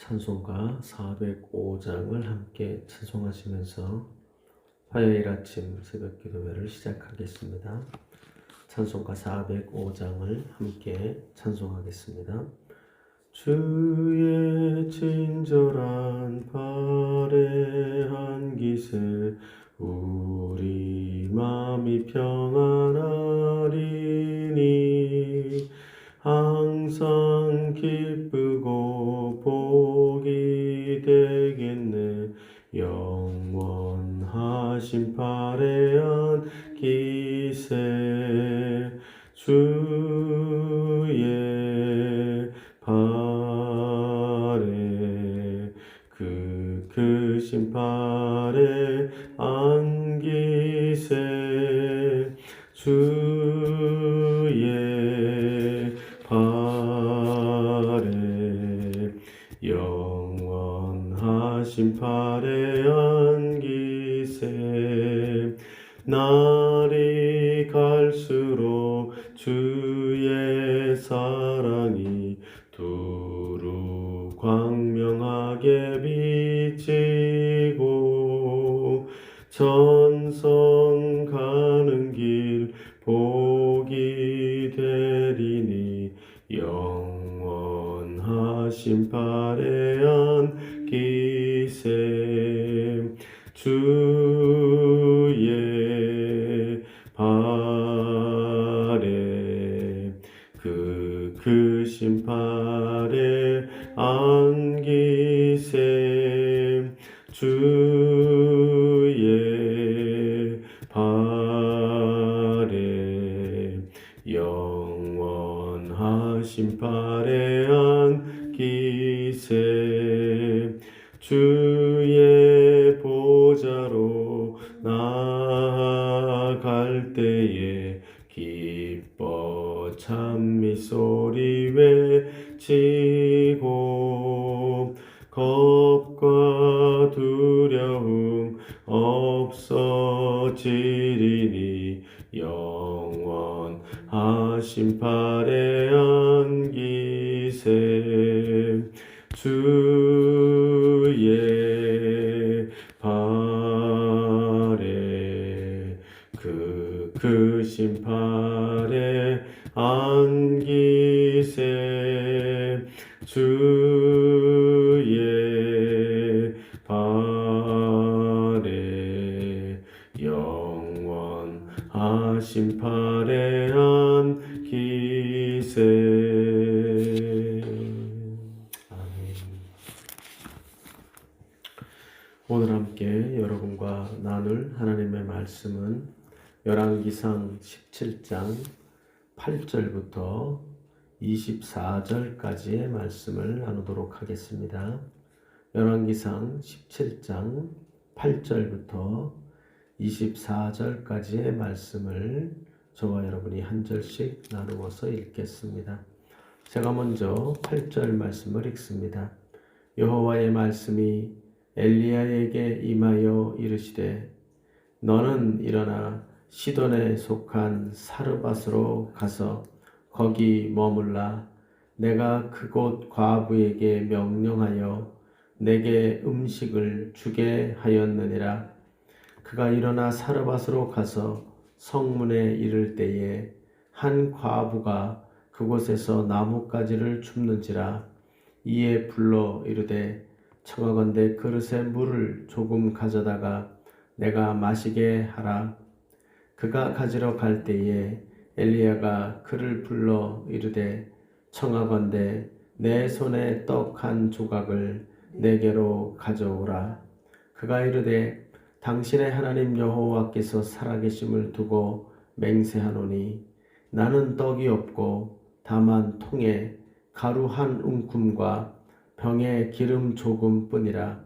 찬송가 405장을 함께 찬송하시면서 화요일 아침 새벽 기도회를 시작하겠습니다. 찬송가 405장을 함께 찬송하겠습니다. 주의 친절한 발의 한깃에 우리 마음이 평안하리니 항상 기쁘고 복이 되겠네. 영원하신 발의 안깃에 주의 발에 그 크신 발의 안깃에 주의 발에 영원하신 발의 안깃에 날이 갈수록 주의 사랑이 두루 광명하게 비치고 전성 가는 길 복이 되리니 영원하신 발의 안깃에 주의 발에 그 크신 발의 안깃에 주의 발에 영원하신 발의 안깃에 주의 보좌로 나아갈 때에 기뻐 찬미 소리 외치고 겁과 두려움 없어지리니 영원하신 발의 안깃에 주의 발에 그 크신 발의 안깃에 주의 발에 영원하신 발의 안깃에 오늘 함께 여러분과 나눌 하나님의 말씀은 열왕기상 17장 8절부터 24절까지의 말씀을 나누도록 하겠습니다. 열왕기상 17장 8절부터 24절까지의 말씀을 저와 여러분이 한 절씩 나누어서 읽겠습니다. 제가 먼저 8절 말씀을 읽습니다. 여호와의 말씀이 엘리야에게 임하여 이르시되 너는 일어나 시돈에 속한 사르밧으로 가서 거기 머물라. 내가 그곳 과부에게 명령하여 내게 음식을 주게 하였느니라. 그가 일어나 사르밧으로 가서 성문에 이를 때에 한 과부가 그곳에서 나뭇가지를 줍는지라. 이에 불러 이르되 청하건대 그릇에 물을 조금 가져다가 내가 마시게 하라. 그가 가지러 갈 때에 엘리야가 그를 불러 이르되 청하건대 내 손에 떡 한 조각을 내게로 가져오라. 그가 이르되 당신의 하나님 여호와께서 살아계심을 두고 맹세하노니 나는 떡이 없고 다만 통에 가루 한 움큼과 병에 기름 조금뿐이라.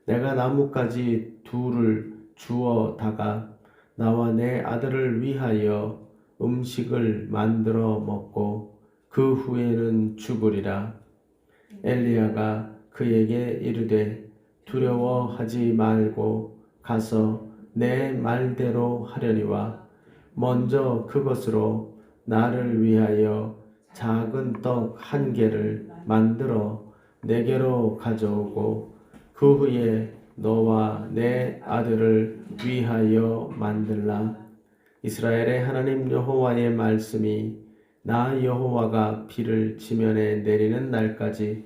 내가 나뭇가지 둘을 주워다가 나와 내 아들을 위하여 음식을 만들어 먹고 그 후에는 죽으리라. 엘리야가 그에게 이르되 두려워하지 말고 가서 내 말대로 하려니와 먼저 그것으로 나를 위하여 작은 떡 한 개를 만들어 내게로 가져오고 그 후에 너와 내 아들을 위하여 만들라. 이스라엘의 하나님 여호와의 말씀이 나 여호와가 비를 지면에 내리는 날까지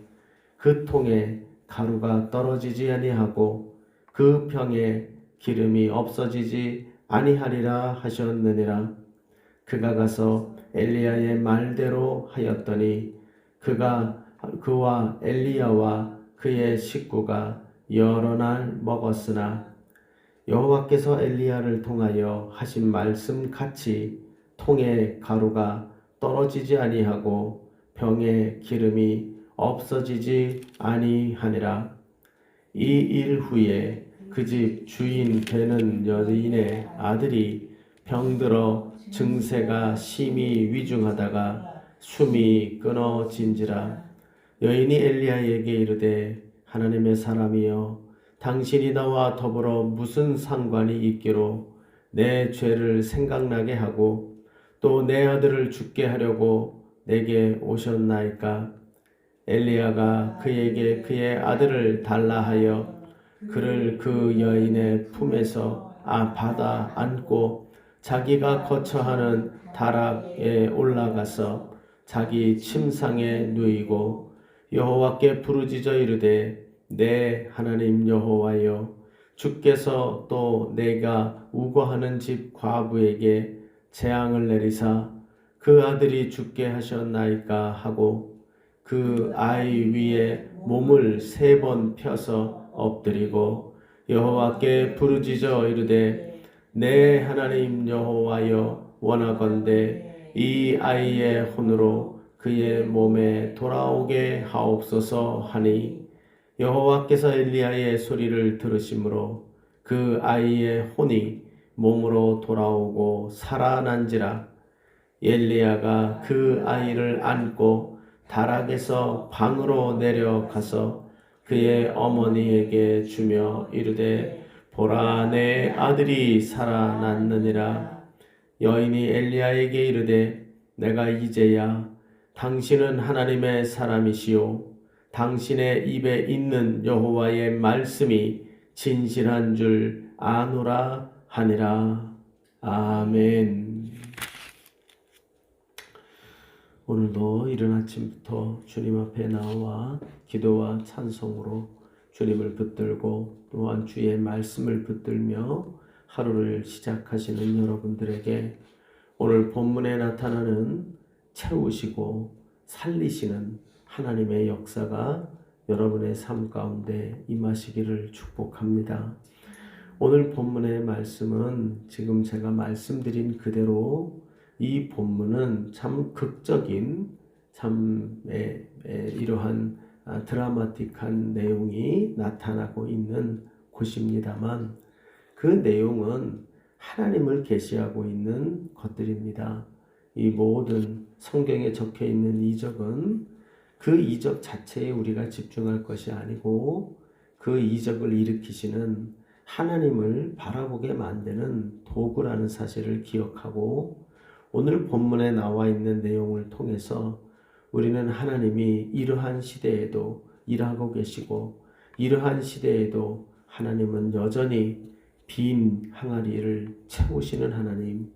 그 통에 가루가 떨어지지 아니하고 그 병에 기름이 없어지지 아니하리라 하셨느니라. 그가 가서 엘리야의 말대로 하였더니 그와 엘리야와 그의 식구가 여러 날 먹었으나 여호와께서 엘리야를 통하여 하신 말씀 같이 통에 가루가 떨어지지 아니하고 병에 기름이 없어지지 아니하니라. 이 일 후에 그 집 주인 되는 여인의 아들이 병들어 증세가 심히 위중하다가 숨이 끊어진지라. 여인이 엘리야에게 이르되 하나님의 사람이여 당신이 나와 더불어 무슨 상관이 있기로 내 죄를 생각나게 하고 또 내 아들을 죽게 하려고 내게 오셨나이까. 엘리야가 그에게 그의 아들을 달라 하여 그를 그 여인의 품에서 받아 안고 자기가 거처하는 다락에 올라가서 자기 침상에 누이고 여호와께 부르짖어 이르되 내 하나님 여호와여 주께서 또 내가 우거하는 집 과부에게 재앙을 내리사 그 아들이 죽게 하셨나이까 하고 그 아이 위에 몸을 3번 펴서 엎드리고 여호와께 부르짖어 이르되 내 하나님 여호와여 원하건대 이 아이의 혼으로 그의 몸에 돌아오게 하옵소서 하니 여호와께서 엘리야의 소리를 들으심으로 그 아이의 혼이 몸으로 돌아오고 살아난지라. 엘리야가 그 아이를 안고 다락에서 방으로 내려가서 그의 어머니에게 주며 이르되 보라 내 아들이 살아났느니라. 여인이 엘리야에게 이르되 내가 이제야 당신은 하나님의 사람이시오 당신의 입에 있는 여호와의 말씀이 진실한 줄 아노라 하니라. 아멘. 오늘도 이른 아침부터 주님 앞에 나와 기도와 찬송으로 주님을 붙들고 또한 주의 말씀을 붙들며 하루를 시작하시는 여러분들에게 오늘 본문에 나타나는 채우시고 살리시는 하나님의 역사가 여러분의 삶 가운데 임하시기를 축복합니다. 오늘 본문의 말씀은 지금 제가 말씀드린 그대로 이 본문은 참 극적인 이러한 드라마틱한 내용이 나타나고 있는 곳입니다만 그 내용은 하나님을 계시하고 있는 것들입니다. 이 모든 성경에 적혀 있는 이적은 그 이적 자체에 우리가 집중할 것이 아니고 그 이적을 일으키시는 하나님을 바라보게 만드는 도구라는 사실을 기억하고 오늘 본문에 나와 있는 내용을 통해서 우리는 하나님이 이러한 시대에도 일하고 계시고 이러한 시대에도 하나님은 여전히 빈 항아리를 채우시는 하나님,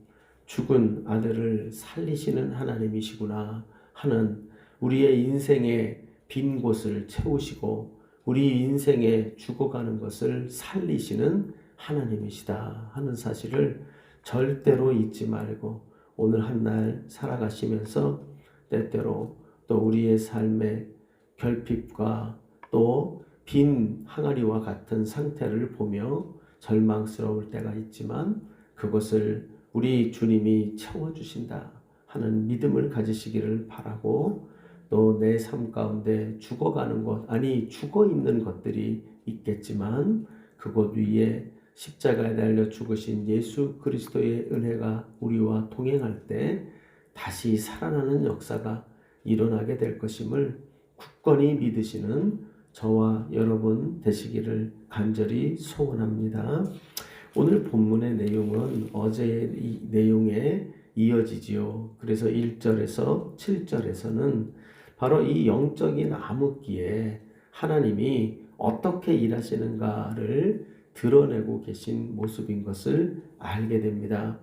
죽은 아들을 살리시는 하나님이시구나 하는 우리의 인생의 빈 곳을 채우시고 우리 인생에 죽어가는 것을 살리시는 하나님이시다 하는 사실을 절대로 잊지 말고 오늘 한 날 살아가시면서 때때로 또 우리의 삶의 결핍과 또 빈 항아리와 같은 상태를 보며 절망스러울 때가 있지만 그것을 우리 주님이 채워주신다 하는 믿음을 가지시기를 바라고 또 내 삶 가운데 죽어가는 것, 아니 죽어있는 것들이 있겠지만 그곳 위에 십자가에 달려 죽으신 예수 그리스도의 은혜가 우리와 동행할 때 다시 살아나는 역사가 일어나게 될 것임을 굳건히 믿으시는 저와 여러분 되시기를 간절히 소원합니다. 오늘 본문의 내용은 어제의 이 내용에 이어지지요. 그래서 1절에서 7절에서는 바로 이 영적인 암흑기에 하나님이 어떻게 일하시는가를 드러내고 계신 모습인 것을 알게 됩니다.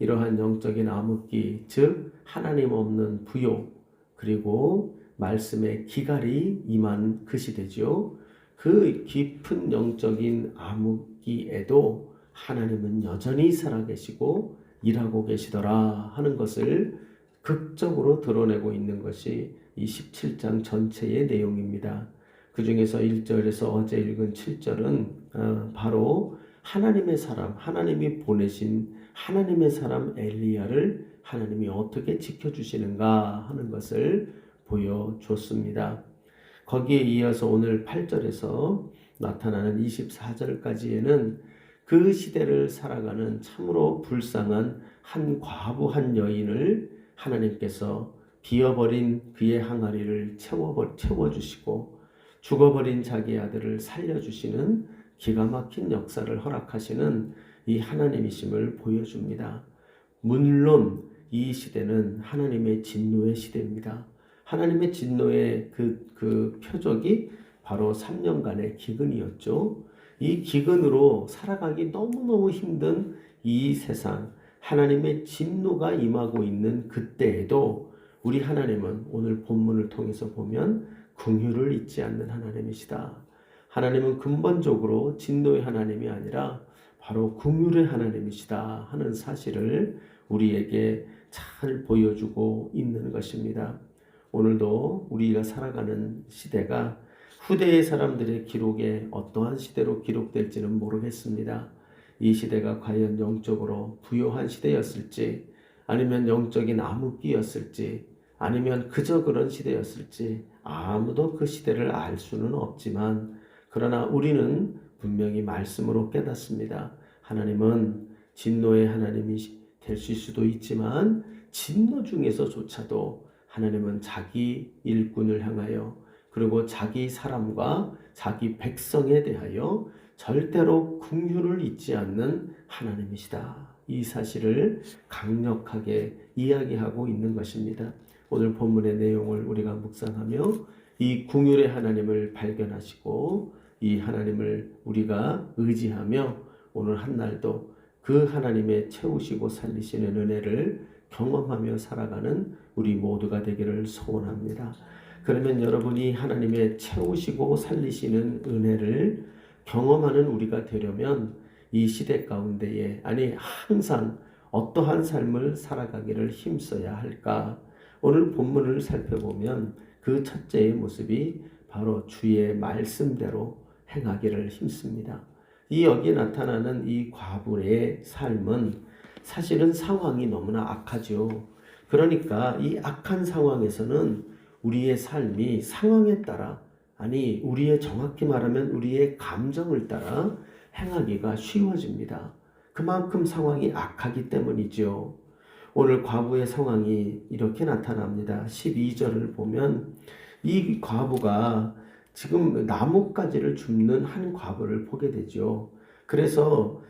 이러한 영적인 암흑기, 즉 하나님 없는 부요, 그리고 말씀의 기갈이 임한 그 시대죠. 그 깊은 영적인 암흑기에도 하나님은 여전히 살아계시고 일하고 계시더라 하는 것을 극적으로 드러내고 있는 것이 이 17장 전체의 내용입니다. 그 중에서 1절에서 어제 읽은 7절은 바로 하나님의 사람, 하나님이 보내신 하나님의 사람 엘리야를 하나님이 어떻게 지켜주시는가 하는 것을 보여줬습니다. 거기에 이어서 오늘 8절에서 나타나는 24절까지에는 그 시대를 살아가는 참으로 불쌍한 한 과부 한 여인을 하나님께서 비어버린 그의 항아리를 채워주시고 죽어버린 자기 아들을 살려주시는 기가 막힌 역사를 허락하시는 이 하나님이심을 보여줍니다. 물론 이 시대는 하나님의 진노의 시대입니다. 하나님의 진노의 그 표적이 바로 3년간의 기근이었죠. 이 기근으로 살아가기 너무너무 힘든 이 세상, 하나님의 진노가 임하고 있는 그때에도 우리 하나님은 오늘 본문을 통해서 보면 긍휼을 잊지 않는 하나님이시다. 하나님은 근본적으로 진노의 하나님이 아니라 바로 긍휼의 하나님이시다 하는 사실을 우리에게 잘 보여주고 있는 것입니다. 오늘도 우리가 살아가는 시대가 후대의 사람들의 기록에 어떠한 시대로 기록될지는 모르겠습니다. 이 시대가 과연 영적으로 부요한 시대였을지, 아니면 영적인 암흑기였을지, 아니면 그저 그런 시대였을지 아무도 그 시대를 알 수는 없지만, 그러나 우리는 분명히 말씀으로 깨닫습니다. 하나님은 진노의 하나님이 되실 수도 있지만 진노 중에서조차도 하나님은 자기 일꾼을 향하여, 그리고 자기 사람과 자기 백성에 대하여 절대로 긍휼을 잊지 않는 하나님이시다. 이 사실을 강력하게 이야기하고 있는 것입니다. 오늘 본문의 내용을 우리가 묵상하며 이 긍휼의 하나님을 발견하시고 이 하나님을 우리가 의지하며 오늘 한날도 그 하나님의 채우시고 살리시는 은혜를 경험하며 살아가는 우리 모두가 되기를 소원합니다. 그러면 여러분이 하나님의 채우시고 살리시는 은혜를 경험하는 우리가 되려면 이 시대 가운데에, 아니 항상 어떠한 삶을 살아가기를 힘써야 할까? 오늘 본문을 살펴보면 그 첫째의 모습이 바로 주의 말씀대로 행하기를 힘씁니다. 이 여기 나타나는 이 과부의 삶은 사실은 상황이 너무나 악하죠. 그러니까 이 악한 상황에서는 우리의 삶이 상황에 따라, 아니 우리의 정확히 말하면 우리의 감정을 따라 행하기가 쉬워집니다. 그만큼 상황이 악하기 때문이죠. 오늘 과부의 상황이 이렇게 나타납니다. 12절을 보면 이 과부가 지금 나뭇가지를 줍는 한 과부를 보게 되죠. 그래서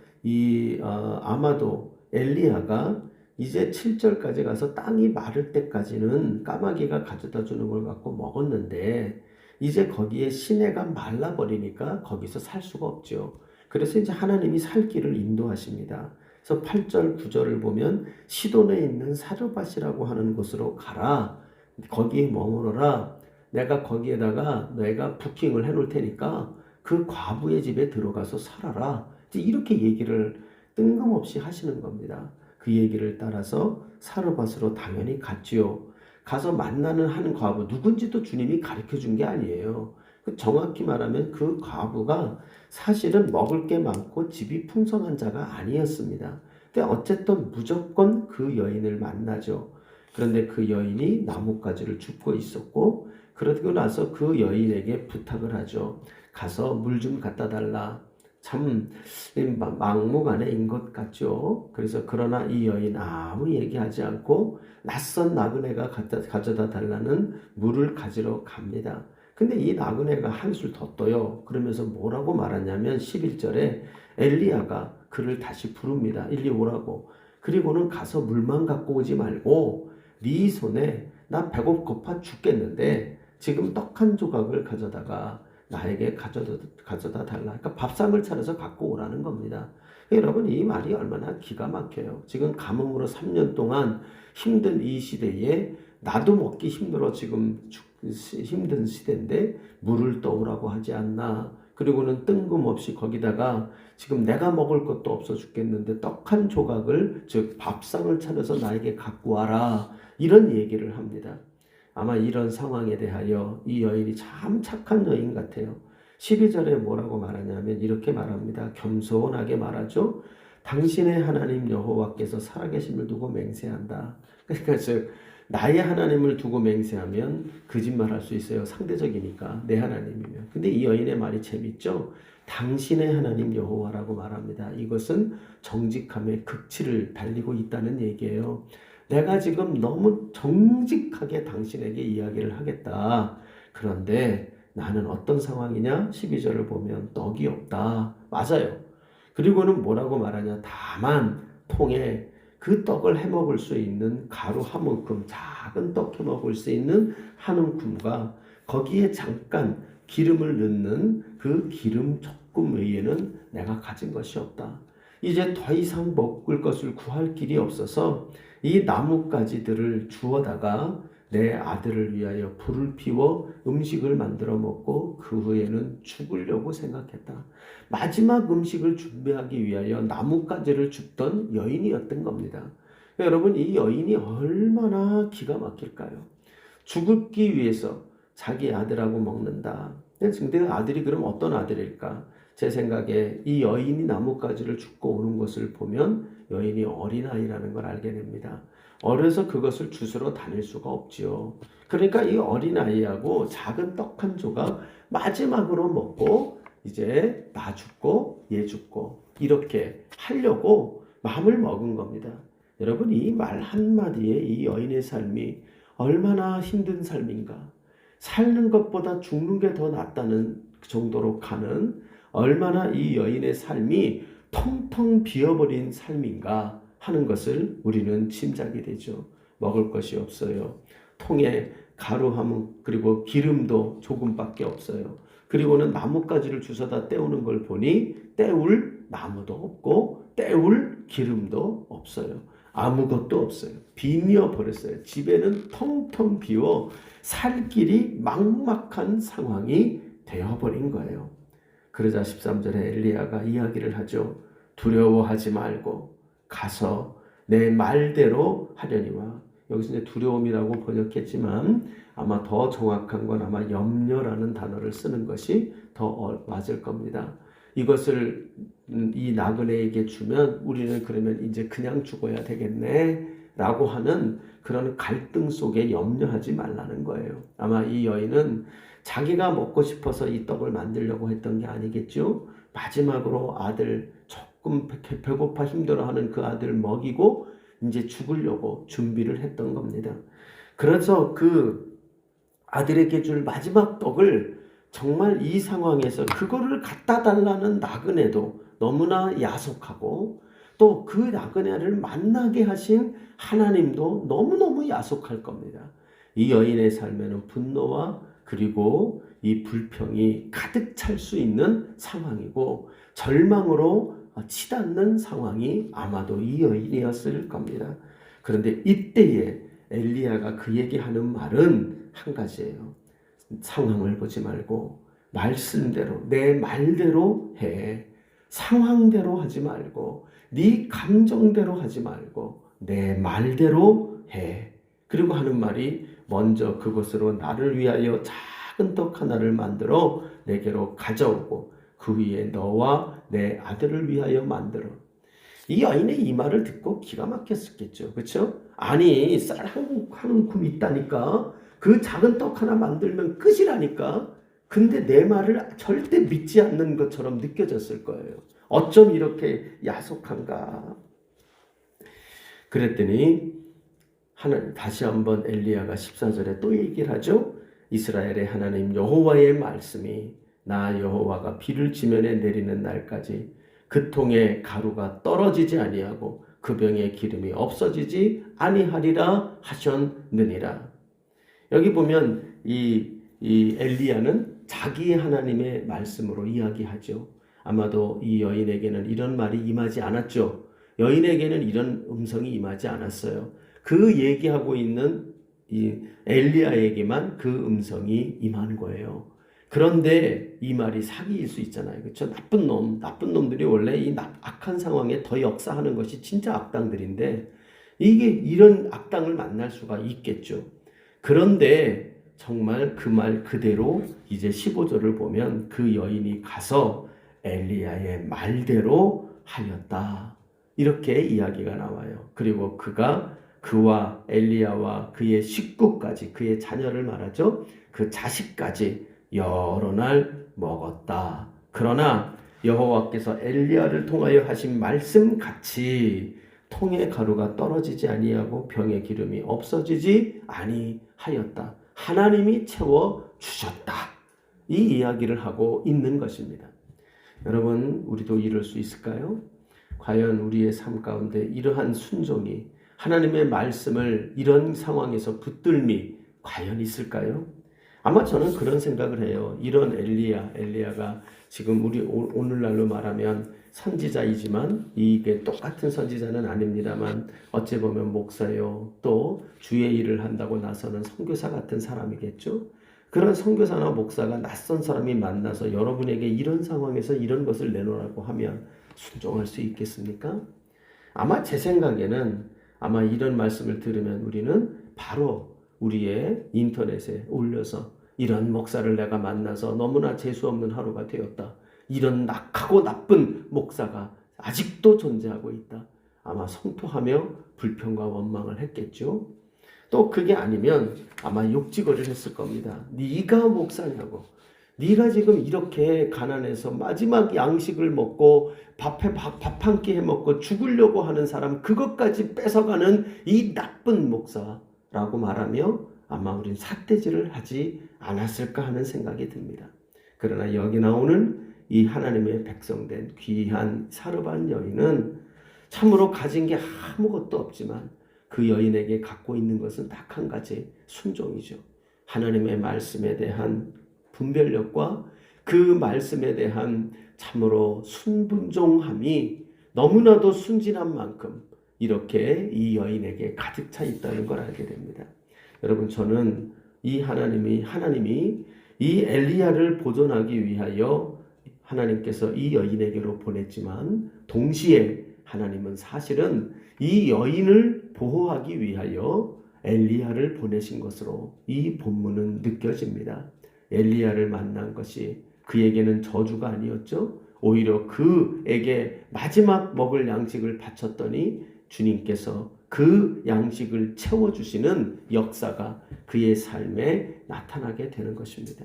아마도 엘리야가 이제 7절까지 가서 땅이 마를 때까지는 까마귀가 가져다 주는 걸 갖고 먹었는데 이제 거기에 시내가 말라버리니까 거기서 살 수가 없죠. 그래서 이제 하나님이 살 길을 인도하십니다. 그래서 8절 9절을 보면 시돈에 있는 사르밧이라고 하는 곳으로 가라. 거기에 머무르라. 내가 거기에다가 내가 부킹을 해놓을 테니까 그 과부의 집에 들어가서 살아라. 이렇게 얘기를 뜬금없이 하시는 겁니다. 그 얘기를 따라서 사르밧으로 당연히 갔지요. 가서 만나는 한 과부, 누군지도 주님이 가르쳐 준 게 아니에요. 정확히 말하면 그 과부가 사실은 먹을 게 많고 집이 풍성한 자가 아니었습니다. 근데 어쨌든 무조건 그 여인을 만나죠. 그런데 그 여인이 나뭇가지를 줍고 있었고, 그러고 나서 그 여인에게 부탁을 하죠. 가서 물 좀 갖다 달라. 참 막무가내인 것 같죠. 그래서 그러나 이 여인 아무 얘기하지 않고 낯선 나그네가 가져다 달라는 물을 가지러 갑니다. 근데 이 나그네가 한술 더 떠요. 그러면서 뭐라고 말하냐면 11절에 엘리야가 그를 다시 부릅니다. 일리 오라고. 그리고는 가서 물만 갖고 오지 말고 네 손에 나 배고파 죽겠는데 지금 떡 한 조각을 가져다가 나에게 가져다 달라. 그러니까 밥상을 차려서 갖고 오라는 겁니다. 여러분, 이 말이 얼마나 기가 막혀요. 지금 가뭄으로 3년 동안 힘든 이 시대에 나도 먹기 힘들어 지금 힘든 시대인데 물을 떠오라고 하지 않나. 그리고는 뜬금없이 거기다가 지금 내가 먹을 것도 없어 죽겠는데 떡 한 조각을, 즉 밥상을 차려서 나에게 갖고 와라, 이런 얘기를 합니다. 아마 이런 상황에 대하여 이 여인이 참 착한 여인 같아요. 12절에 뭐라고 말하냐면 이렇게 말합니다. 겸손하게 말하죠. 당신의 하나님 여호와께서 살아계심을 두고 맹세한다. 그러니까 즉 나의 하나님을 두고 맹세하면 거짓말할 수 있어요. 상대적이니까, 내 하나님이면. 근데 이 여인의 말이 재밌죠. 당신의 하나님 여호와라고 말합니다. 이것은 정직함의 극치를 달리고 있다는 얘기예요. 내가 지금 너무 정직하게 당신에게 이야기를 하겠다. 그런데 나는 어떤 상황이냐? 12절을 보면 떡이 없다. 맞아요. 그리고는 뭐라고 말하냐? 다만 통에 그 떡을 해먹을 수 있는 가루 한 움큼, 작은 떡 해먹을 수 있는 한 움큼과 거기에 잠깐 기름을 넣는 그 기름 조금 외에는 내가 가진 것이 없다. 이제 더 이상 먹을 것을 구할 길이 없어서 이 나뭇가지들을 주워다가 내 아들을 위하여 불을 피워 음식을 만들어 먹고 그 후에는 죽으려고 생각했다. 마지막 음식을 준비하기 위하여 나뭇가지를 줍던 여인이었던 겁니다. 여러분, 이 여인이 얼마나 기가 막힐까요? 죽기 위해서 자기 아들하고 먹는다. 근데 아들이 그럼 어떤 아들일까? 제 생각에 이 여인이 나뭇가지를 줍고 오는 것을 보면 여인이 어린아이라는 걸 알게 됩니다. 어려서 그것을 주스러 다닐 수가 없지요. 그러니까 이 어린아이하고 작은 떡 한 조각 마지막으로 먹고 이제 나 죽고 얘 죽고 이렇게 하려고 마음을 먹은 겁니다. 여러분, 이 말 한마디에 이 여인의 삶이 얼마나 힘든 삶인가. 사는 것보다 죽는 게 더 낫다는 정도로 가는, 얼마나 이 여인의 삶이 텅텅 비어버린 삶인가 하는 것을 우리는 짐작이 되죠. 먹을 것이 없어요. 통에 가루 한 움, 그리고 기름도 조금밖에 없어요. 그리고는 나뭇가지를 주워다 떼우는 걸 보니 떼울 나무도 없고 떼울 기름도 없어요. 아무것도 없어요. 비며 버렸어요. 집에는 텅텅 비워 살 길이 막막한 상황이 되어버린 거예요. 그러자 13절에 엘리야가 이야기를 하죠. 두려워하지 말고 가서 내 말대로 하려니와. 여기서 이제 두려움이라고 번역했지만 아마 더 정확한 건 아마 염려라는 단어를 쓰는 것이 더 맞을 겁니다. 이것을 이 나그네에게 주면 우리는 그러면 이제 그냥 죽어야 되겠네 라고 하는 그런 갈등 속에 염려하지 말라는 거예요. 아마 이 여인은 자기가 먹고 싶어서 이 떡을 만들려고 했던 게 아니겠죠. 마지막으로 아들, 조금 배고파 힘들어하는 그 아들 먹이고 이제 죽으려고 준비를 했던 겁니다. 그래서 그 아들에게 줄 마지막 떡을 정말 이 상황에서 그거를 갖다 달라는 나그네도 너무나 야속하고 또 그 나그네를 만나게 하신 하나님도 너무너무 야속할 겁니다. 이 여인의 삶에는 분노와 그리고 이 불평이 가득 찰 수 있는 상황이고 절망으로 치닫는 상황이 아마도 이 여인이었을 겁니다. 그런데 이때에 엘리야가 그에게 하는 말은 한 가지예요. 상황을 보지 말고 말씀대로 내 말대로 해. 상황대로 하지 말고 네 감정대로 하지 말고 내 말대로 해. 그리고 하는 말이 먼저 그것으로 나를 위하여 작은 떡 하나를 만들어 내게로 가져오고 그 위에 너와 내 아들을 위하여 만들어. 이 여인의 이 말을 듣고 기가 막혔었겠죠. 그렇죠? 아니 쌀 한 움큼 있다니까 그 작은 떡 하나 만들면 끝이라니까. 근데 내 말을 절대 믿지 않는 것처럼 느껴졌을 거예요. 어쩜 이렇게 야속한가. 그랬더니 다시 한번 엘리야가 14절에 또 얘기를 하죠. 이스라엘의 하나님 여호와의 말씀이 나 여호와가 비를 지면에 내리는 날까지 그 통에 가루가 떨어지지 아니하고 그 병에 기름이 없어지지 아니하리라 하셨느니라. 여기 보면 이 이 엘리야는 자기 하나님의 말씀으로 이야기하죠. 아마도 이 여인에게는 이런 말이 임하지 않았죠. 여인에게는 이런 음성이 임하지 않았어요. 그 얘기하고 있는 이 엘리야에게만 그 음성이 임한 거예요. 그런데 이 말이 사기일 수 있잖아요. 그렇죠? 나쁜 놈들이 원래 이 악한 상황에 더 역사하는 것이 진짜 악당들인데 이게 이런 악당을 만날 수가 있겠죠. 그런데 정말 그 말 그대로 이제 15절을 보면 그 여인이 가서 엘리야의 말대로 하였다. 이렇게 이야기가 나와요. 그리고 그와 엘리야와 그의 식구까지, 그의 자녀를 말하죠. 그 자식까지 여러 날 먹었다. 그러나 여호와께서 엘리야를 통하여 하신 말씀 같이 통의 가루가 떨어지지 아니하고 병의 기름이 없어지지 아니하였다. 하나님이 채워 주셨다. 이 이야기를 하고 있는 것입니다. 여러분, 우리도 이럴 수 있을까요? 과연 우리의 삶 가운데 이러한 순종이, 하나님의 말씀을 이런 상황에서 붙들미 과연 있을까요? 아마 저는 그런 생각을 해요. 이런 엘리야가 지금 우리 오늘날로 말하면 선지자이지만 이게 똑같은 선지자는 아닙니다만 어찌 보면 목사요, 또 주의 일을 한다고 나서는 선교사 같은 사람이겠죠. 그런 선교사나 목사가 낯선 사람이 만나서 여러분에게 이런 상황에서 이런 것을 내놓으라고 하면 순종할 수 있겠습니까? 아마 제 생각에는 아마 이런 말씀을 들으면 우리는 바로 우리의 인터넷에 올려서 이런 목사를 내가 만나서 너무나 재수없는 하루가 되었다. 이런 악하고 나쁜 목사가 아직도 존재하고 있다. 아마 성토하며 불평과 원망을 했겠죠. 또 그게 아니면 아마 욕지거리를 했을 겁니다. 네가 목사냐고. 네가 지금 이렇게 가난해서 마지막 양식을 먹고 밥 한 끼 해먹고 죽으려고 하는 사람 그것까지 뺏어가는 이 나쁜 목사라고 말하며 아마 우린 삿대질을 하지 않았을까 하는 생각이 듭니다. 그러나 여기 나오는 이 하나님의 백성된 귀한 사르반 여인은 참으로 가진 게 아무것도 없지만 그 여인에게 갖고 있는 것은 딱 한 가지, 순종이죠. 하나님의 말씀에 대한 분별력과 그 말씀에 대한 참으로 순분종함이 너무나도 순진한 만큼 이렇게 이 여인에게 가득 차 있다는 걸 알게 됩니다. 여러분, 저는 이 하나님이 이 엘리야를 보존하기 위하여 하나님께서 이 여인에게로 보냈지만 동시에 하나님은 사실은 이 여인을 보호하기 위하여 엘리야를 보내신 것으로 이 본문은 느껴집니다. 엘리야를 만난 것이 그에게는 저주가 아니었죠. 오히려 그에게 마지막 먹을 양식을 바쳤더니 주님께서 그 양식을 채워주시는 역사가 그의 삶에 나타나게 되는 것입니다.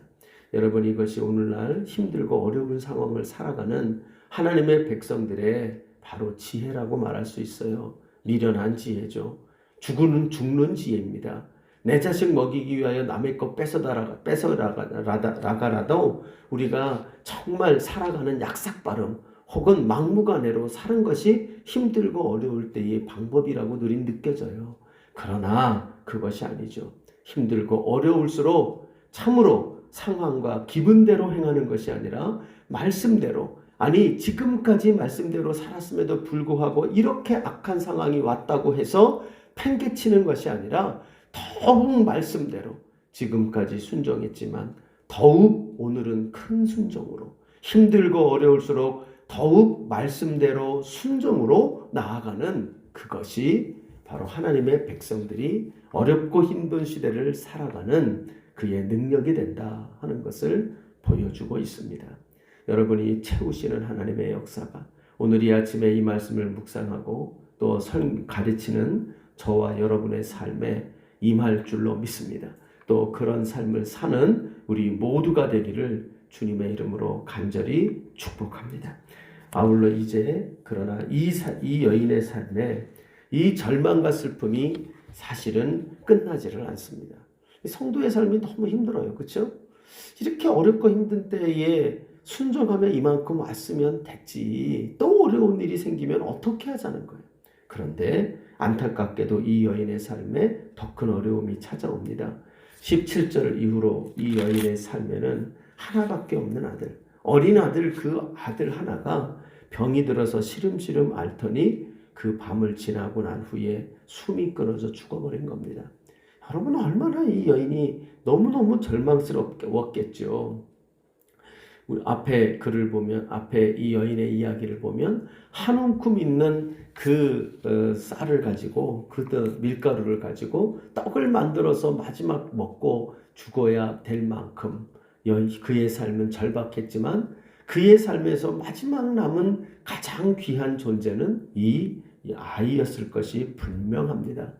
여러분, 이것이 오늘날 힘들고 어려운 상황을 살아가는 하나님의 백성들의 바로 지혜라고 말할 수 있어요. 미련한 지혜죠. 죽는 지혜입니다. 내 자식 먹이기 위하여 남의 것 뺏어나가라도 우리가 정말 살아가는 약삭빠름 혹은 막무가내로 사는 것이 힘들고 어려울 때의 방법이라고 누린 느껴져요. 그러나 그것이 아니죠. 힘들고 어려울수록 참으로 상황과 기분대로 행하는 것이 아니라 말씀대로, 아니 지금까지 말씀대로 살았음에도 불구하고 이렇게 악한 상황이 왔다고 해서 팽개치는 것이 아니라 더욱 말씀대로 지금까지 순종했지만 더욱 오늘은 큰 순종으로, 힘들고 어려울수록 더욱 말씀대로 순종으로 나아가는, 그것이 바로 하나님의 백성들이 어렵고 힘든 시대를 살아가는 그의 능력이 된다 하는 것을 보여주고 있습니다. 여러분이 채우시는 하나님의 역사가 오늘 이 아침에 이 말씀을 묵상하고 또 가르치는 저와 여러분의 삶에 임할 줄로 믿습니다. 또 그런 삶을 사는 우리 모두가 되기를 주님의 이름으로 간절히 축복합니다. 아울러 이제 그러나 이 여인의 삶에 이 절망과 슬픔이 사실은 끝나지를 않습니다. 성도의 삶이 너무 힘들어요. 그렇죠? 이렇게 어렵고 힘든 때에 순종하며 이만큼 왔으면 됐지. 또 어려운 일이 생기면 어떻게 하자는 거예요. 그런데 안타깝게도 이 여인의 삶에 더 큰 어려움이 찾아옵니다. 17절 이후로 이 여인의 삶에는 하나밖에 없는 아들, 어린 아들, 그 아들 하나가 병이 들어서 시름시름 앓더니 그 밤을 지나고 난 후에 숨이 끊어져 죽어버린 겁니다. 여러분, 얼마나 이 여인이 너무너무 절망스럽겠죠. 우리 앞에 글을 보면, 앞에 이 여인의 이야기를 보면 한 움큼 있는 그 쌀을 가지고, 그 밀가루를 가지고 떡을 만들어서 마지막 먹고 죽어야 될 만큼 그의 삶은 절박했지만, 그의 삶에서 마지막 남은 가장 귀한 존재는 이 아이였을 것이 분명합니다.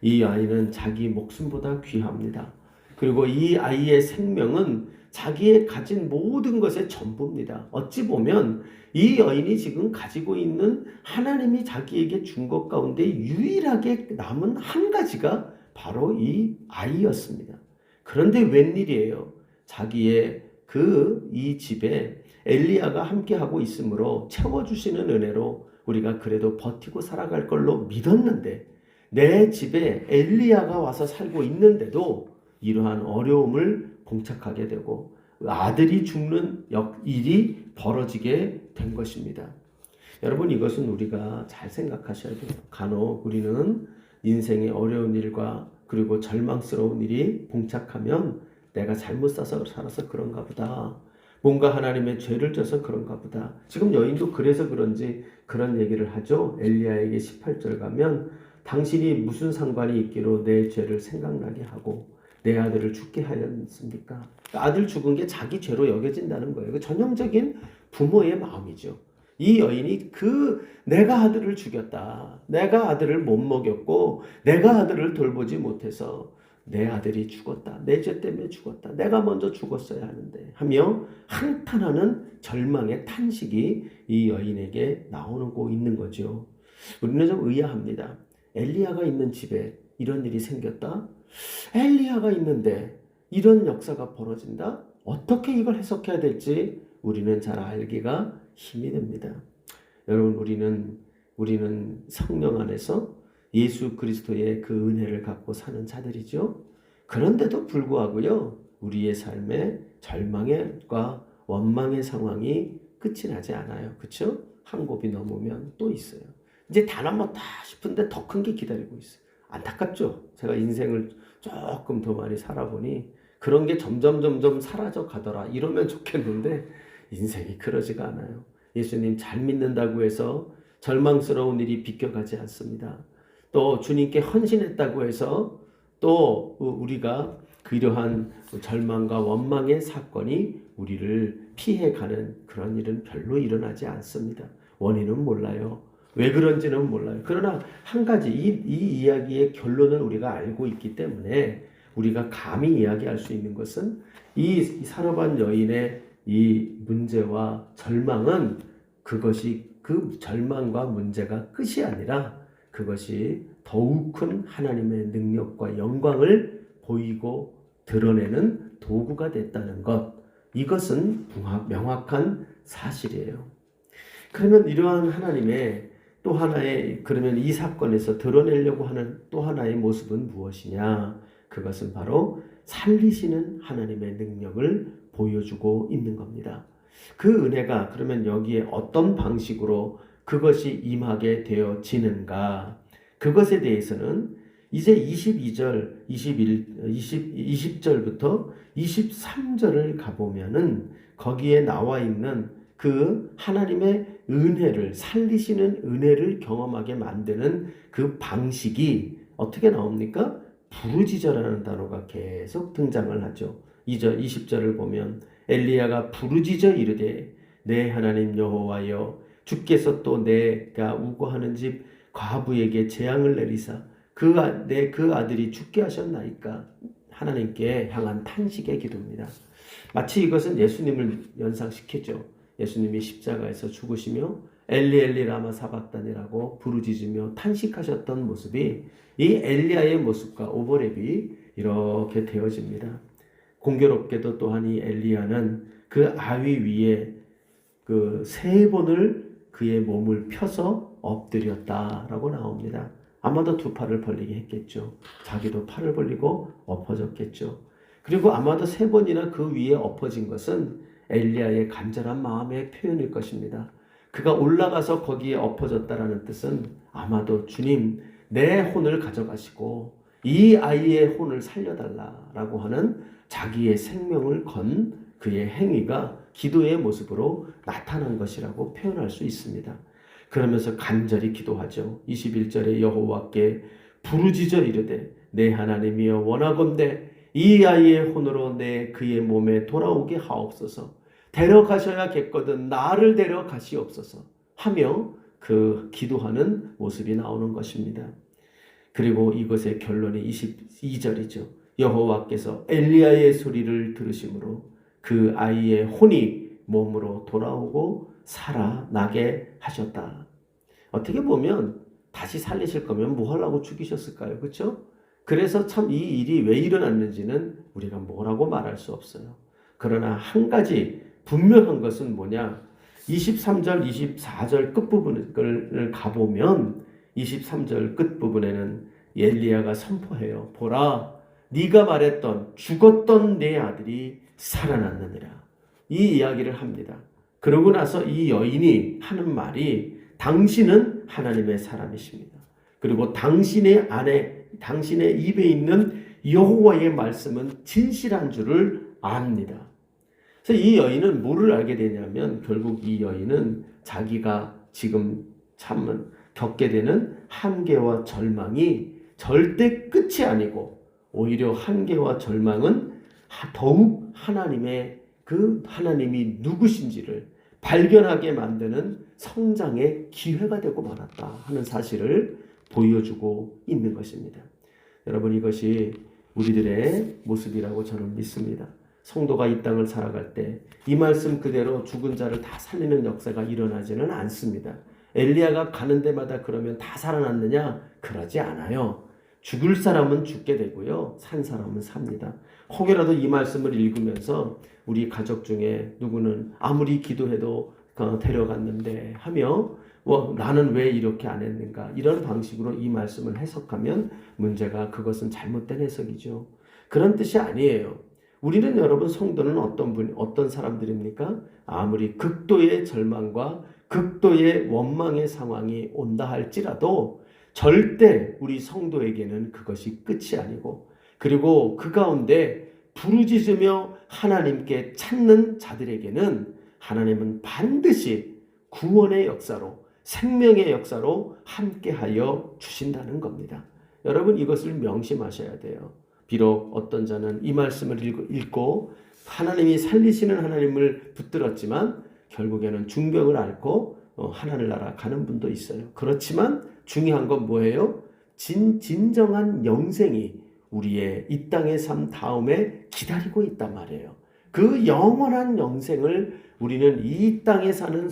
이 아이는 자기 목숨보다 귀합니다. 그리고 이 아이의 생명은 자기의 가진 모든 것의 전부입니다. 어찌 보면 이 여인이 지금 가지고 있는 하나님이 자기에게 준 것 가운데 유일하게 남은 한 가지가 바로 이 아이였습니다. 그런데 웬일이에요? 자기의 이 집에 엘리야가 함께하고 있으므로 채워주시는 은혜로 우리가 그래도 버티고 살아갈 걸로 믿었는데, 내 집에 엘리야가 와서 살고 있는데도 이러한 어려움을 봉착하게 되고 아들이 죽는 일이 벌어지게 된 것입니다. 여러분, 이것은 우리가 잘 생각하셔야 돼요. 간혹 우리는 인생의 어려운 일과 그리고 절망스러운 일이 봉착하면 내가 잘못 살아서 그런가 보다, 뭔가 하나님의 죄를 져서 그런가 보다. 지금 여인도 그래서 그런지 그런 얘기를 하죠. 엘리야에게 18절 가면 당신이 무슨 상관이 있기로 내 죄를 생각나게 하고 내 아들을 죽게 하였습니까? 아들 죽은 게 자기 죄로 여겨진다는 거예요. 그 전형적인 부모의 마음이죠. 이 여인이 내가 아들을 죽였다, 내가 아들을 못 먹였고 내가 아들을 돌보지 못해서 내 아들이 죽었다, 내 죄 때문에 죽었다, 내가 먼저 죽었어야 하는데 하며 한탄하는 절망의 탄식이 이 여인에게 나오고 있는 거죠. 우리는 좀 의아합니다. 엘리야가 있는 집에 이런 일이 생겼다? 엘리야가 있는데 이런 역사가 벌어진다? 어떻게 이걸 해석해야 될지 우리는 잘 알기가 힘이 듭니다. 여러분, 우리는 성령 안에서 예수 그리스도의 그 은혜를 갖고 사는 자들이죠. 그런데도 불구하고요, 우리의 삶에 절망과 원망의 상황이 끝이 나지 않아요. 그렇죠? 한 곱이 넘으면 또 있어요. 이제 다 남았다 싶은데 더 큰 게 기다리고 있어요. 안타깝죠? 제가 인생을 조금 더 많이 살아보니 그런 게 점점 사라져 가더라 이러면 좋겠는데 인생이 그러지가 않아요. 예수님 잘 믿는다고 해서 절망스러운 일이 비껴가지 않습니다. 또 주님께 헌신했다고 해서 또 우리가 그러한 절망과 원망의 사건이 우리를 피해가는 그런 일은 별로 일어나지 않습니다. 원인은 몰라요. 왜 그런지는 몰라요. 그러나 한 가지, 이 이야기의 결론을 우리가 알고 있기 때문에 우리가 감히 이야기할 수 있는 것은 이 사로반 여인의 이 문제와 절망은 그것이 그 절망과 문제가 끝이 아니라 그것이 더욱 큰 하나님의 능력과 영광을 보이고 드러내는 도구가 됐다는 것, 이것은 명확한 사실이에요. 그러면 이러한 하나님의 또 하나의, 그러면 이 사건에서 드러내려고 하는 또 하나의 모습은 무엇이냐? 그것은 바로 살리시는 하나님의 능력을 보여주고 있는 겁니다. 그 은혜가 그러면 여기에 어떤 방식으로 그것이 임하게 되어지는가? 그것에 대해서는 이제 22절, 20절부터 23절을 가보면은 거기에 나와 있는 그 하나님의 은혜를, 살리시는 은혜를 경험하게 만드는 그 방식이 어떻게 나옵니까? 부르짖어라는 단어가 계속 등장을 하죠. 20절을 보면 엘리야가 부르짖어 이르되 내 하나님 여호와여, 주께서 또 내가 우고하는 집 과부에게 재앙을 내리사 그 아들이 죽게 하셨나이까? 하나님께 향한 탄식의 기도입니다. 마치 이것은 예수님을 연상시키죠. 예수님이 십자가에서 죽으시며 엘리 엘리 라마 사박다니라고 부르짖으며 탄식하셨던 모습이 이 엘리야의 모습과 오버랩이 이렇게 되어집니다. 공교롭게도 또한 이 엘리야는 그 아위 위에 그 3번을 그의 몸을 펴서 엎드렸다라고 나옵니다. 아마도 2 팔을 벌리게 했겠죠. 자기도 팔을 벌리고 엎어졌겠죠. 그리고 아마도 3번이나 그 위에 엎어진 것은 엘리야의 간절한 마음의 표현일 것입니다. 그가 올라가서 거기에 엎어졌다라는 뜻은 아마도 주님 내 혼을 가져가시고 이 아이의 혼을 살려달라라고 하는 자기의 생명을 건 그의 행위가 기도의 모습으로 나타난 것이라고 표현할 수 있습니다. 그러면서 간절히 기도하죠. 21절에 여호와께 부르짖어 이르되 내 하나님이여 원하건대 이 아이의 혼으로 내 그의 몸에 돌아오게 하옵소서. 데려가셔야겠거든 나를 데려가시옵소서 하며 그 기도하는 모습이 나오는 것입니다. 그리고 이것의 결론이 22절이죠. 여호와께서 엘리야의 소리를 들으심으로 그 아이의 혼이 몸으로 돌아오고 살아나게 하셨다. 어떻게 보면 다시 살리실 거면 뭐 하려고 죽이셨을까요? 그렇죠? 그래서 참 이 일이 왜 일어났는지는 우리가 뭐라고 말할 수 없어요. 그러나 한 가지 분명한 것은 뭐냐? 23절, 24절 끝부분을 가보면 23절 끝부분에는 엘리야가 선포해요. 보라, 네가 말했던 죽었던 내 아들이 살아났느니라. 이 이야기를 합니다. 그러고 나서 이 여인이 하는 말이 당신은 하나님의 사람이십니다. 그리고 당신의 안에 당신의 입에 있는 여호와의 말씀은 진실한 줄을 압니다. 그래서 이 여인은 뭐를 알게 되냐면 결국 이 여인은 자기가 지금 참 겪게 되는 한계와 절망이 절대 끝이 아니고 오히려 한계와 절망은 더욱 하나님이 누구신지를 발견하게 만드는 성장의 기회가 되고 말았다 하는 사실을 보여주고 있는 것입니다. 여러분, 이것이 우리들의 모습이라고 저는 믿습니다. 성도가 이 땅을 살아갈 때 이 말씀 그대로 죽은 자를 다 살리는 역사가 일어나지는 않습니다. 엘리야가 가는 데마다 그러면 다 살아났느냐? 그러지 않아요. 죽을 사람은 죽게 되고요. 산 사람은 삽니다. 혹여라도 이 말씀을 읽으면서 우리 가족 중에 누구는 아무리 기도해도 데려갔는데 하며 나는 왜 이렇게 안 했는가 이런 방식으로 이 말씀을 해석하면 문제가 그것은 잘못된 해석이죠. 그런 뜻이 아니에요. 우리는 여러분 성도는 어떤 사람들입니까? 아무리 극도의 절망과 극도의 원망의 상황이 온다 할지라도 절대 우리 성도에게는 그것이 끝이 아니고 그리고 그 가운데 부르짖으며 하나님께 찾는 자들에게는 하나님은 반드시 구원의 역사로 생명의 역사로 함께하여 주신다는 겁니다. 여러분 이것을 명심하셔야 돼요. 비록 어떤 자는 이 말씀을 읽고 하나님이 살리시는 하나님을 붙들었지만 결국에는 중병을 앓고 하나님 나라 가는 분도 있어요. 그렇지만 중요한 건 뭐예요? 진정한 영생이 우리의 이 땅의 삶 다음에 기다리고 있단 말이에요. 그 영원한 영생을 우리는 이 땅을 사는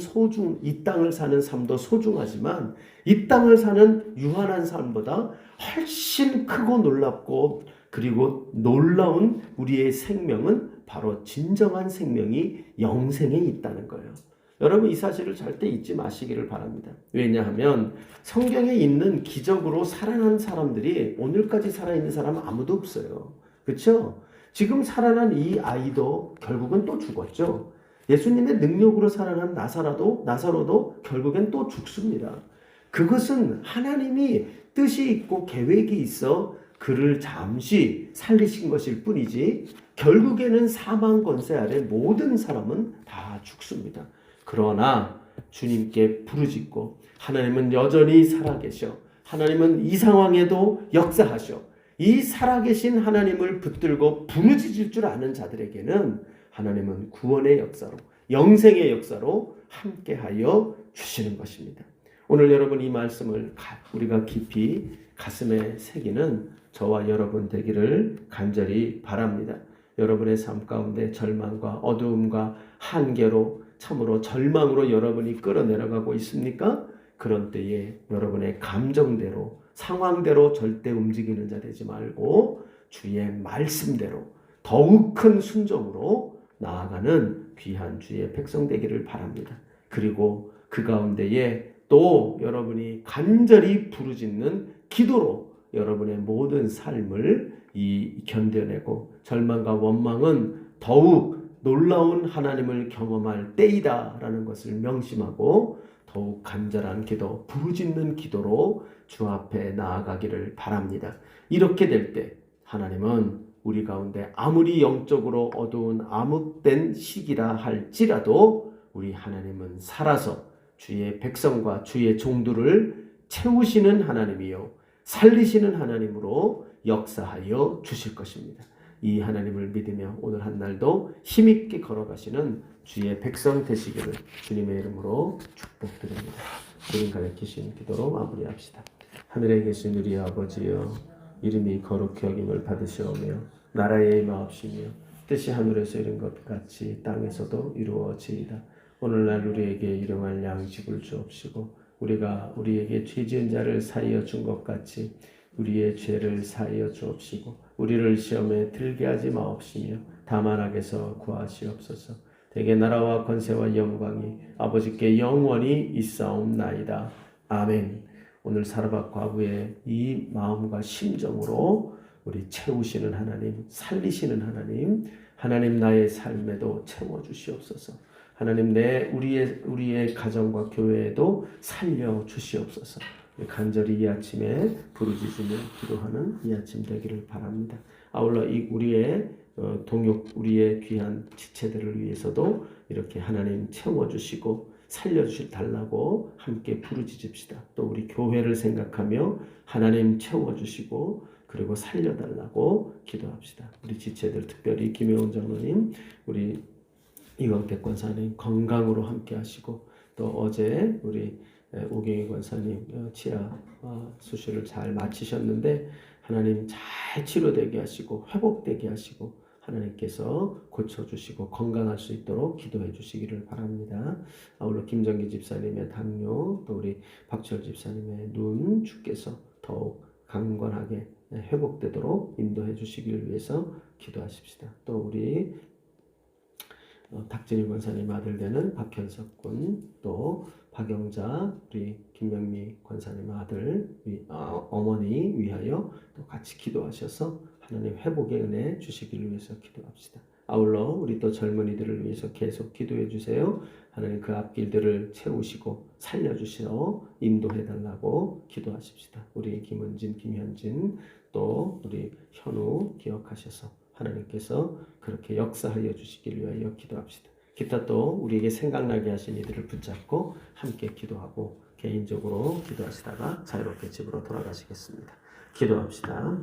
삶도 소중하지만 이 땅을 사는 유한한 삶보다 훨씬 크고 놀랍고 그리고 놀라운 우리의 생명은 바로 진정한 생명이 영생에 있다는 거예요. 여러분 이 사실을 절대 잊지 마시기를 바랍니다. 왜냐하면 성경에 있는 기적으로 살아난 사람들이 오늘까지 살아있는 사람은 아무도 없어요. 그렇죠? 지금 살아난 이 아이도 결국은 또 죽었죠. 예수님의 능력으로 살아난 나사로도 결국엔 또 죽습니다. 그것은 하나님이 뜻이 있고 계획이 있어 그를 잠시 살리신 것일 뿐이지 결국에는 사망 권세 아래 모든 사람은 다 죽습니다. 그러나 주님께 부르짖고 하나님은 여전히 살아계셔. 하나님은 이 상황에도 역사하셔. 이 살아계신 하나님을 붙들고 부르짖을 줄 아는 자들에게는 하나님은 구원의 역사로 영생의 역사로 함께하여 주시는 것입니다. 오늘 여러분 이 말씀을 우리가 깊이 가슴에 새기는 저와 여러분 되기를 간절히 바랍니다. 여러분의 삶 가운데 절망과 어두움과 한계로 참으로 절망으로 여러분이 끌어내려가고 있습니까? 그런 때에 여러분의 감정대로 상황대로 절대 움직이는 자 되지 말고 주의 말씀대로 더욱 큰 순종으로 나아가는 귀한 주의 백성 되기를 바랍니다. 그리고 그 가운데에 또 여러분이 간절히 부르짖는 기도로 여러분의 모든 삶을 견뎌내고 절망과 원망은 더욱 놀라운 하나님을 경험할 때이다라는 것을 명심하고 더욱 간절한 기도, 부르짖는 기도로 주 앞에 나아가기를 바랍니다. 이렇게 될 때 하나님은 우리 가운데 아무리 영적으로 어두운 암흑된 시기라 할지라도 우리 하나님은 살아서 주의 백성과 주의 종들을 채우시는 하나님이요 살리시는 하나님으로 역사하여 주실 것입니다. 이 하나님을 믿으며 오늘 한 날도 힘있게 걸어가시는 주의 백성 되시기를 주님의 이름으로 축복드립니다. 주님 가르치신 기도로 마무리합시다. 하늘에 계신 우리 아버지여, 이름이 거룩히 여김을 받으시오며 나라의 임하옵시며 뜻이 하늘에서 이룬 것 같이 땅에서도 이루어지이다. 오늘날 우리에게 일용할 양식을 주옵시고 우리가 우리에게 죄 지은 자를 사하여 준 것 같이 우리의 죄를 사하여 주옵시고 우리를 시험에 들게 하지 마옵시며 다만 악에서 구하시옵소서. 대개 나라와 권세와 영광이 아버지께 영원히 있사옵나이다. 아멘. 오늘 사르밧 과부의 이 마음과 심정으로 우리 채우시는 하나님, 살리시는 하나님, 하나님 나의 삶에도 채워주시옵소서. 하나님 우리의 가정과 교회에도 살려주시옵소서. 간절히 이 아침에 부르짖으며 기도하는 이 아침 되기를 바랍니다. 아울러 우리의 우리의 귀한 지체들을 위해서도 이렇게 하나님 채워주시고 살려주실 달라고 함께 부르짖읍시다. 또 우리 교회를 생각하며 하나님 채워주시고 그리고 살려달라고 기도합시다. 우리 지체들 특별히 김혜원 장로님, 우리 이광택 권사님 건강으로 함께 하시고 또 어제 우리 오경희 권사님 치아 수술을 잘 마치셨는데 하나님 잘 치료되게 하시고 회복되게 하시고 하나님께서 고쳐주시고 건강할 수 있도록 기도해 주시기를 바랍니다. 아울러 김정기 집사님의 당뇨, 또 우리 박철 집사님의 눈 주께서 더욱 강건하게 회복되도록 인도해 주시기를 위해서 기도하십시다. 또 우리 닥진희 권사님 아들 되는 박현석 군, 또 박영자 우리 김명미 권사님 아들 어머니 위하여 또 같이 기도하셔서 하나님 회복의 은혜 주시기를 위해서 기도합시다. 아울러 우리 또 젊은이들을 위해서 계속 기도해 주세요. 하나님 그 앞길들을 채우시고 살려주시어 인도해 달라고 기도하십시다. 우리 김은진, 김현진 또 우리 현우 기억하셔서 하나님께서 그렇게 역사하여 주시길 위하여 기도합시다. 기타 또 우리에게 생각나게 하신 이들을 붙잡고 함께 기도하고 개인적으로 기도하시다가 자유롭게 집으로 돌아가시겠습니다. 기도합시다.